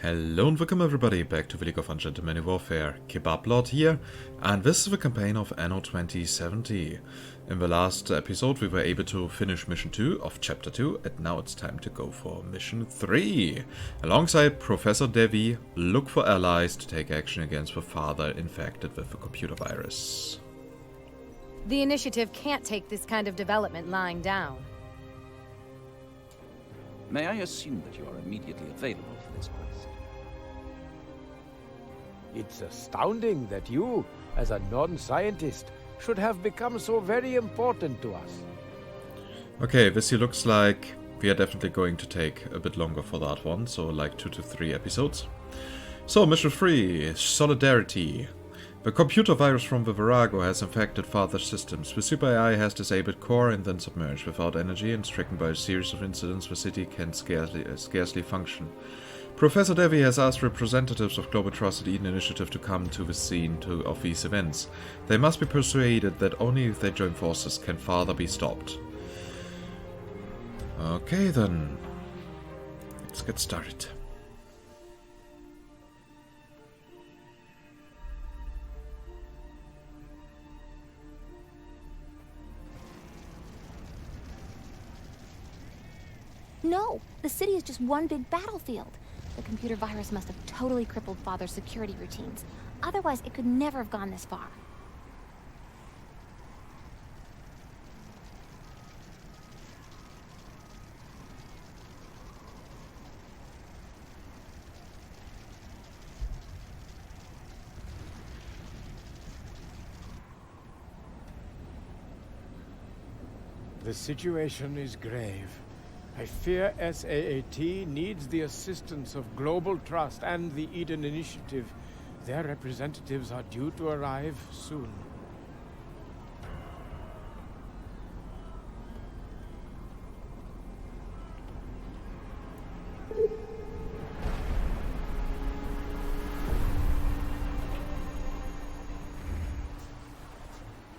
Hello and welcome everybody back to the League of Ungentlemanly Warfare. Kebablord here, and this is the campaign of Anno 2070. In the last episode we were able to finish mission 2 of chapter 2, and now it's time to go for mission 3. Alongside Professor Devi, look for allies to take action against the father infected with the computer virus. The initiative can't take this kind of development lying down. May I assume that you are immediately available for this quest? It's astounding that you, as a non-scientist, should have become so very important to us. Okay, this here looks like we are definitely going to take a bit longer for that one, so like 2 to 3 episodes. So, mission 3, Solidarity. The computer virus from the Virago has infected Father's systems. The super AI has disabled core and then submerged. Without energy and stricken by a series of incidents, the city can scarcely function. Professor Devi has asked representatives of Global Trusted Eden Initiative to come to the scene of these events. They must be persuaded that only if they join forces can Father be stopped. Okay then, let's get started. No, the city is just one big battlefield. The computer virus must have totally crippled Father's security routines. Otherwise, it could never have gone this far. The situation is grave. I fear SAAT needs the assistance of Global Trust and the Eden Initiative. Their representatives are due to arrive soon.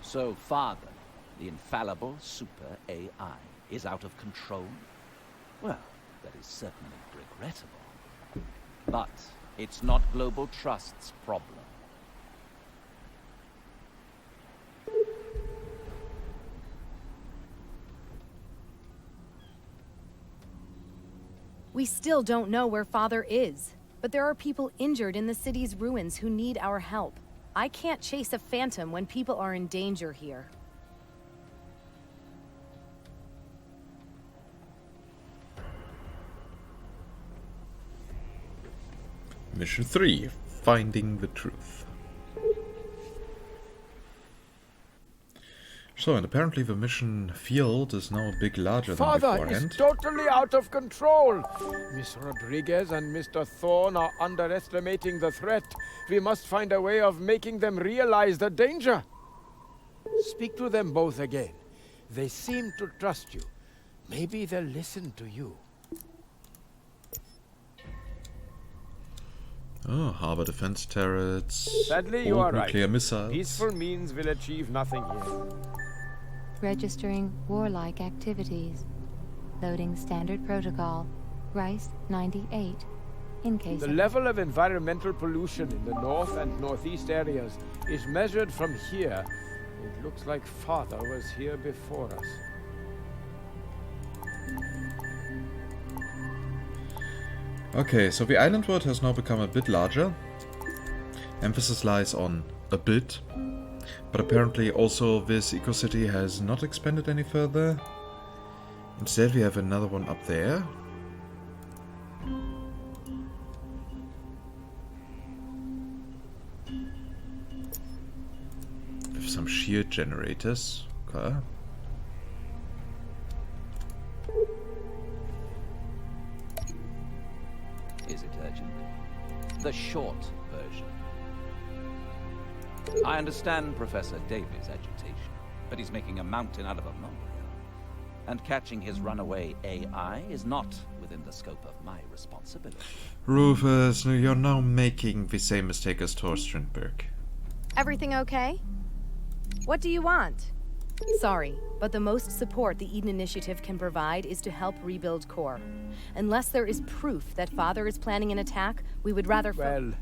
So, Father, the infallible super AI, is out of control? Well, that is certainly regrettable. But it's not Global Trust's problem. We still don't know where Father is, but there are people injured in the city's ruins who need our help. I can't chase a phantom when people are in danger here. Mission 3, Finding the Truth. So, and apparently the mission field is now a bit larger than Father beforehand. is totally out of control. Miss Rodriguez and Mr. Thorne are underestimating the threat. We must find a way of making them realize the danger. Speak to them both again. They seem to trust you. Maybe they'll listen to you. Oh, harbor defense turrets. Sadly, you are right. Nuclear missiles. Peaceful means will achieve nothing here. Registering warlike activities. Loading standard protocol. Rice 98. In case The of... level of environmental pollution in the north and northeast areas is measured from here. It looks like Father was here before us. Okay, so the island world has now become a bit larger. Emphasis lies on a bit. But apparently also this eco-city has not expanded any further. Instead we have another one up there. With some shield generators. Okay. Is it urgent? The short version. I understand Professor Davies' agitation, but he's making a mountain out of a molehill. And catching his runaway AI is not within the scope of my responsibility. Rufus, you're now making the same mistake as Thor Strindberg. Everything okay? What do you want? Sorry, but the most support the Eden Initiative can provide is to help rebuild core. Unless there is proof that Father is planning an attack, we would rather... Well,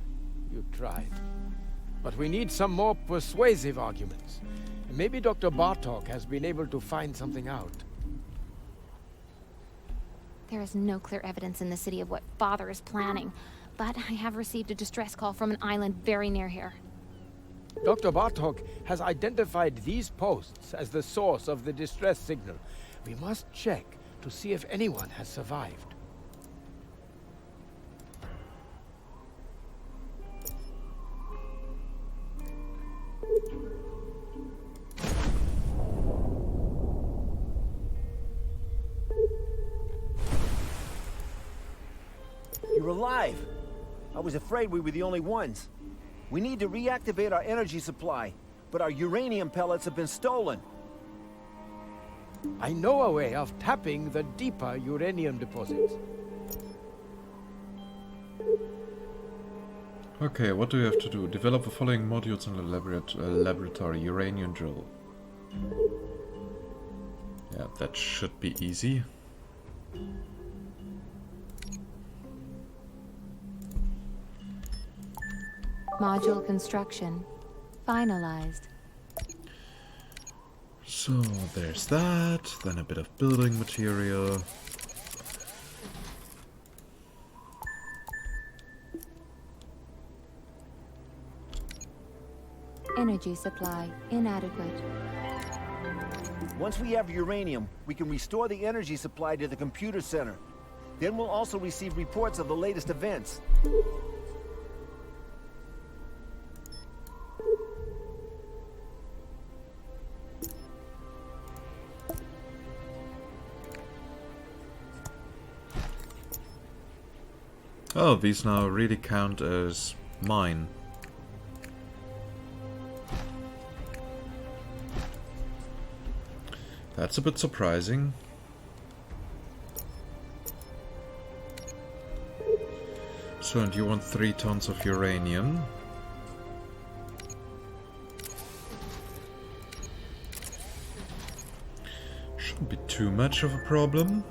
you tried. But we need some more persuasive arguments. Maybe Dr. Bartok has been able to find something out. There is no clear evidence in the city of what Father is planning, but I have received a distress call from an island very near here. Dr. Bartok has identified these posts as the source of the distress signal. We must check to see if anyone has survived. You're alive! I was afraid we were the only ones. We need to reactivate our energy supply, but our uranium pellets have been stolen. I know a way of tapping the deeper uranium deposits. Okay, what do we have to do? Develop the following modules in the laboratory. Uranium drill. Yeah, that should be easy. Module construction finalized. So there's that, then a bit of building material. Energy supply inadequate. Once we have uranium, we can restore the energy supply to the computer center. Then we'll also receive reports of the latest events. Oh, these now really count as mine. That's a bit surprising. So, and you want 3 tons of uranium. Shouldn't be too much of a problem.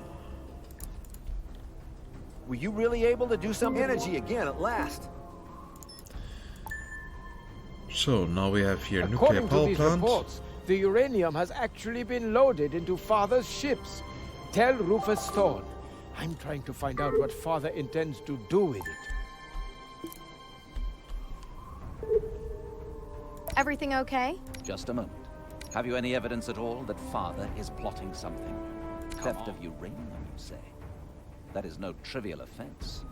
Were you really able to do some energy again at last? So, now we have here nuclear According to power these plant. reports, the uranium has actually been loaded into Father's ships. Tell Rufus Thorne. I'm trying to find out what Father intends to do with it. Everything okay? Just a moment. Have you any evidence at all that Father is plotting something? Theft of uranium, you say? That is no trivial offense.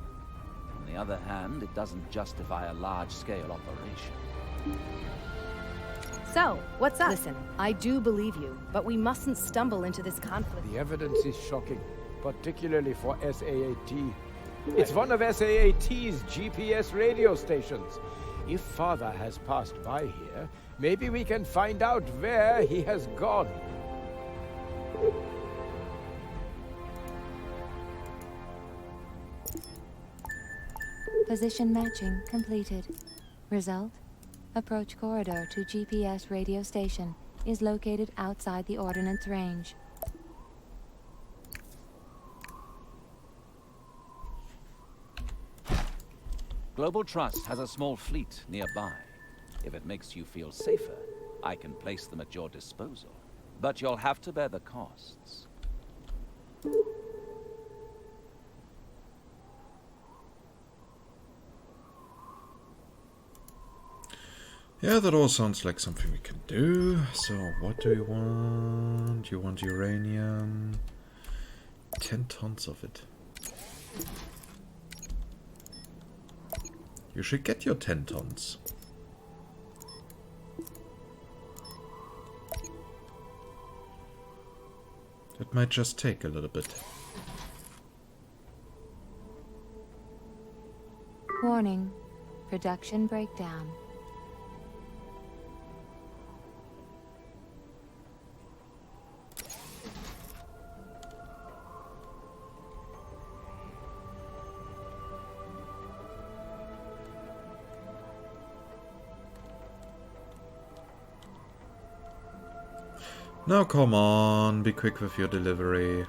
On the other hand, it doesn't justify a large-scale operation. So, what's up? Listen, I do believe you, but we mustn't stumble into this conflict. The evidence is shocking, particularly for SAAT. It's one of SAAT's GPS radio stations. If Father has passed by here, maybe we can find out where he has gone. Position matching completed. Result: approach corridor to GPS radio station is located outside the ordnance range. Global Trust has a small fleet nearby. If it makes you feel safer, I can place them at your disposal. But you'll have to bear the costs. Yeah, that all sounds like something we can do. So, what do you want? You want uranium? 10 tons of it. You should get your 10 tons. It might just take a little bit. Warning: production breakdown. Now come on, be quick with your delivery.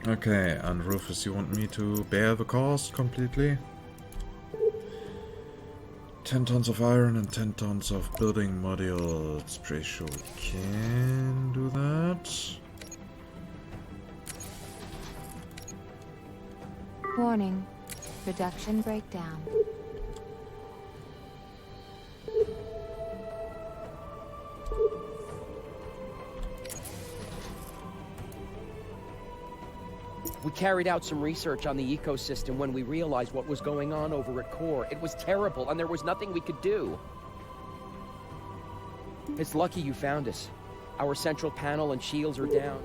Okay, and Rufus, you want me to bear the cost completely? 10 tons of iron and 10 tons of building modules. Pretty sure we can do that. Warning. Production breakdown. We carried out some research on the ecosystem when we realized what was going on over at Core. It was terrible, and there was nothing we could do. It's lucky you found us. Our central panel and shields are down.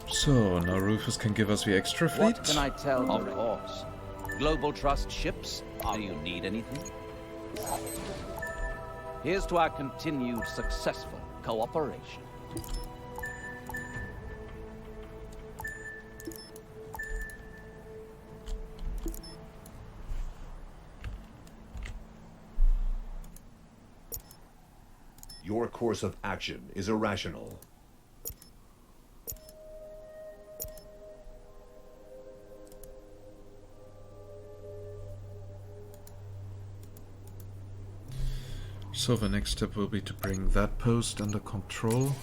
So, now Rufus can give us the extra fleet. What can I tell? Of course. Global Trust ships. Do you need anything? Here's to our continued successful cooperation. Your course of action is irrational. So the next step will be to bring that post under control.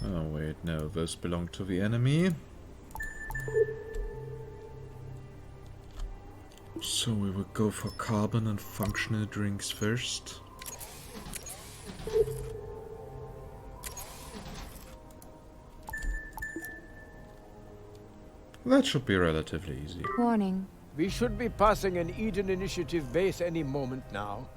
Oh wait, no, those belong to the enemy. So we will go for carbon and functional drinks first. That should be relatively easy. Warning. We should be passing an Eden Initiative base any moment now.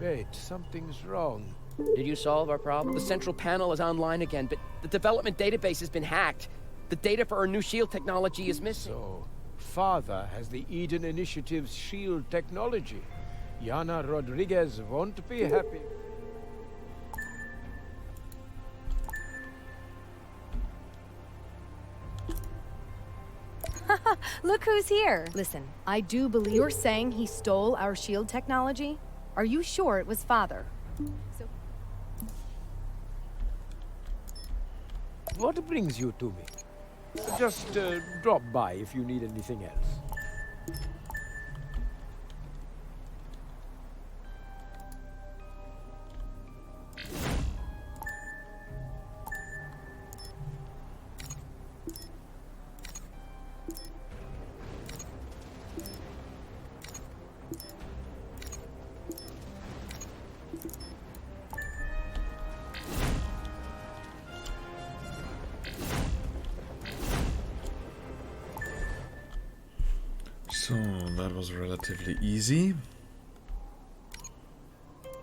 Wait, something's wrong. Did you solve our problem? The central panel is online again, but the development database has been hacked. The data for our new shield technology is missing. So, Father has the Eden Initiative's shield technology. Yana Rodriguez won't be happy. Look who's here. Listen, I do believe you're saying he stole our shield technology. Are you sure it was Father? What brings you to me? Just drop by if you need anything else. So that was relatively easy.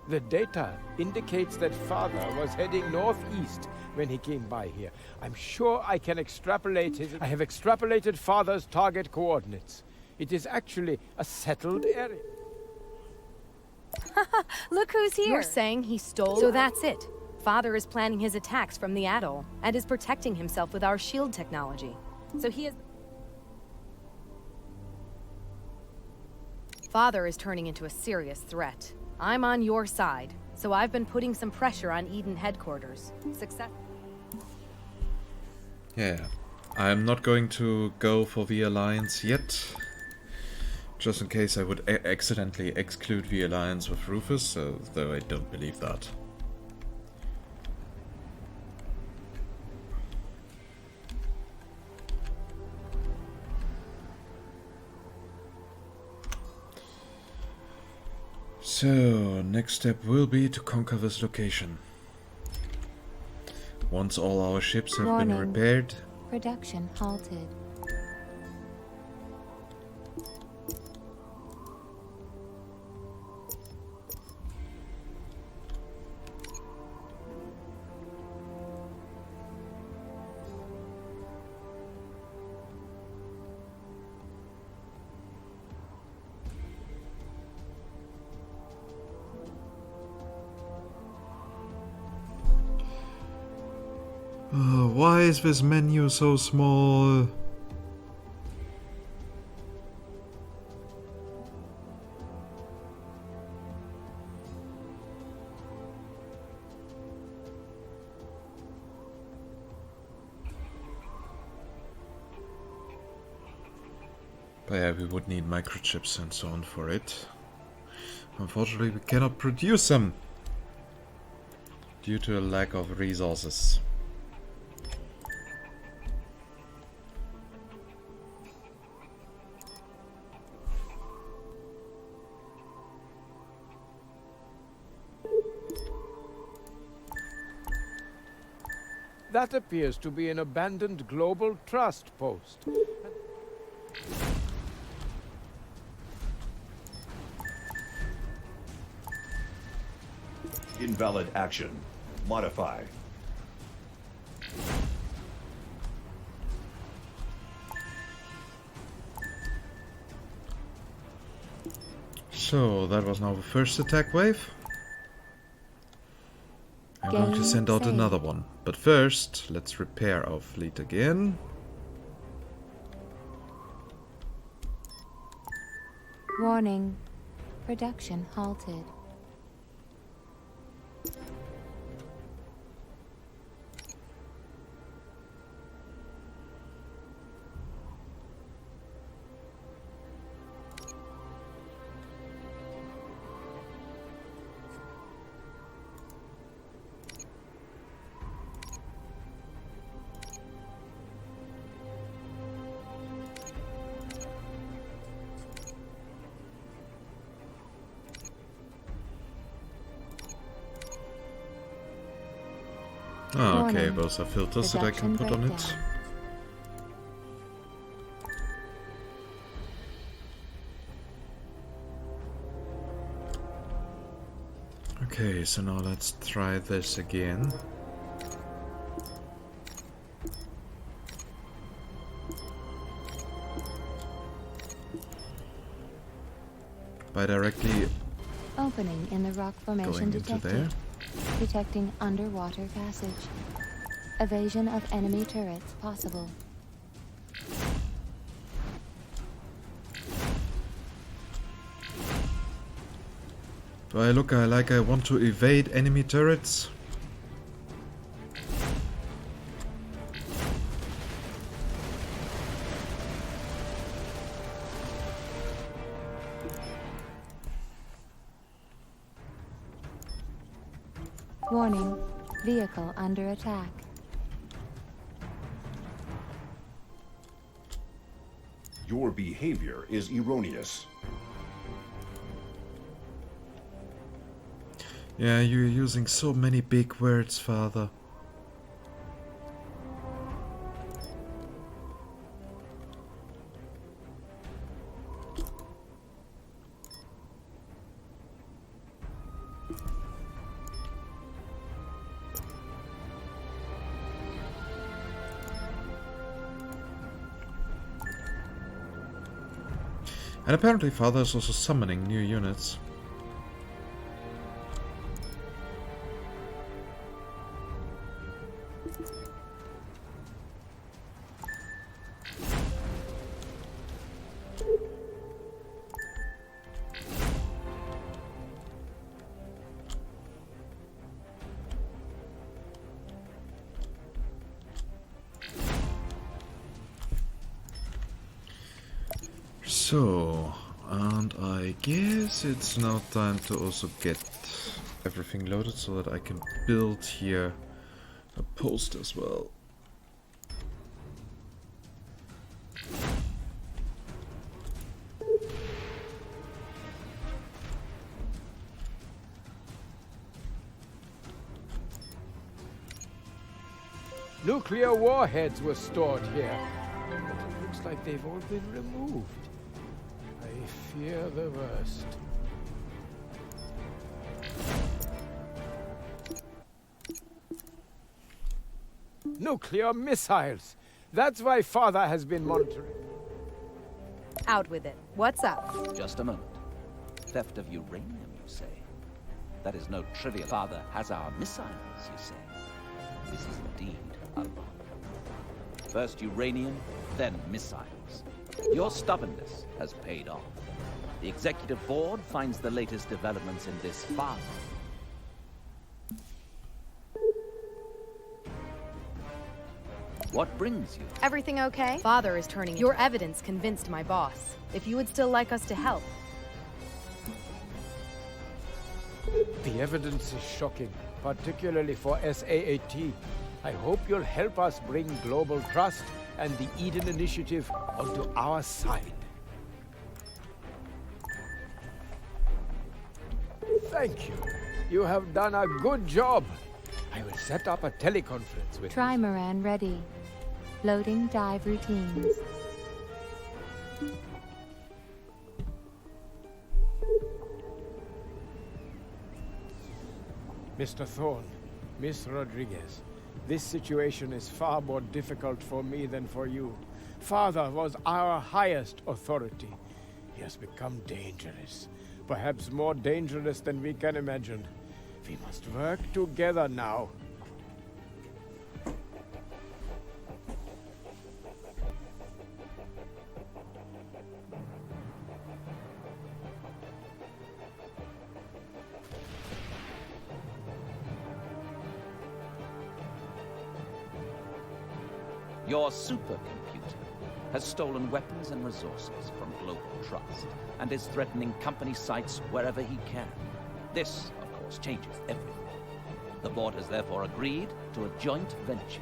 The data indicates that Father was heading northeast when he came by here. I'm sure I can extrapolate his... I have extrapolated Father's target coordinates. It is actually a settled area. Look who's here. You're saying he stole... So that's it. Father is planning his attacks from the atoll and is protecting himself with our shield technology. So he is... Father is turning into a serious threat. I'm on your side, so I've been putting some pressure on Eden headquarters. Success. Yeah, I'm not going to go for the alliance yet. Just in case I would accidentally exclude the alliance with Rufus, though I don't believe that. So, next step will be to conquer this location. Once all our ships have been repaired... Production halted. Why is this menu so small? But yeah, we would need microchips and so on for it. Unfortunately, we cannot produce them due to a lack of resources. That appears to be an abandoned global trust post. Invalid action. Modify. So, that was now the first attack wave. I'm going to send out another one. But first, let's repair our fleet again. Warning. Production halted. Ah, okay, Warning. those are filters that I can put on it. Production Okay, so now let's try this again. By directly Opening in the rock formation going into detected. there. Detecting underwater passage. Evasion of enemy turrets possible. Do I look like I want to evade enemy turrets? Warning. Vehicle under attack. Your behavior is erroneous. Yeah, you're using so many big words, Father. And apparently Father is also summoning new units. So, and I guess it's now time to also get everything loaded so that I can build here a post as well. Nuclear warheads were stored here, but it looks like they've all been removed. I fear the worst. Nuclear missiles! That's why Father has been monitoring. Out with it. What's up? Just a moment. Theft of uranium, you say? That is no trivial. Father has our missiles, you say? This is indeed alarming. First uranium, then missiles. Your stubbornness has paid off. The executive board finds the latest developments in this file. What brings you? Everything okay? Father is turning. Your evidence convinced my boss. If you would still like us to help. The evidence is shocking, particularly for SAAT. I hope you'll help us bring global trust and the Eden Initiative onto our side. Thank you. You have done a good job. I will set up a teleconference with Trimaran ready. Loading dive routines. Mr. Thorne, Miss Rodriguez. This situation is far more difficult for me than for you. Father was our highest authority. He has become dangerous. Perhaps more dangerous than we can imagine. We must work together now. Your supercomputer has stolen weapons and resources from Global Trust and is threatening company sites wherever he can. This, of course, changes everything. The board has therefore agreed to a joint venture.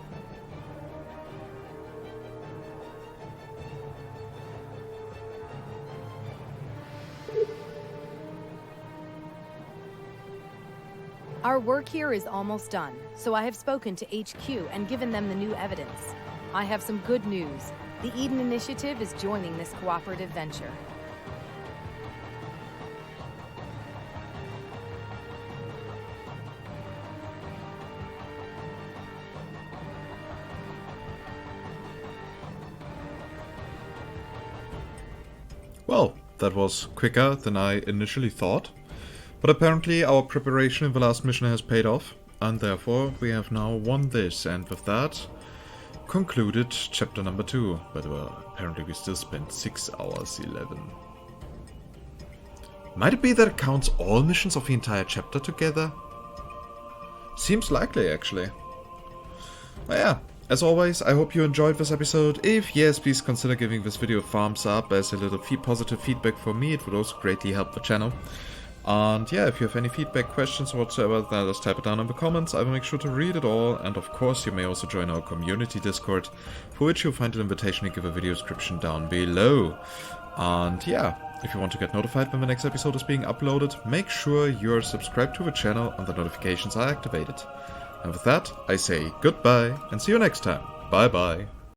Our work here is almost done, so I have spoken to HQ and given them the new evidence. I have some good news. The Eden Initiative is joining this cooperative venture. Well, that was quicker than I initially thought. But apparently our preparation in the last mission has paid off, and therefore we have now won this, and with that concluded chapter number 2. But apparently we still spent 6 hours 11. Might it be that it counts all missions of the entire chapter together? Seems likely, actually. But yeah, as always, I hope you enjoyed this episode. If yes, please consider giving this video a thumbs up as a little positive feedback for me. It would also greatly help the channel. And yeah, if you have any feedback, questions, or whatsoever, then just type it down in the comments. I will make sure to read it all. And of course, you may also join our community Discord, for which you'll find an invitation to give a video description down below. And yeah, if you want to get notified when the next episode is being uploaded, make sure you're subscribed to the channel and the notifications are activated. And with that, I say goodbye and see you next time. Bye bye.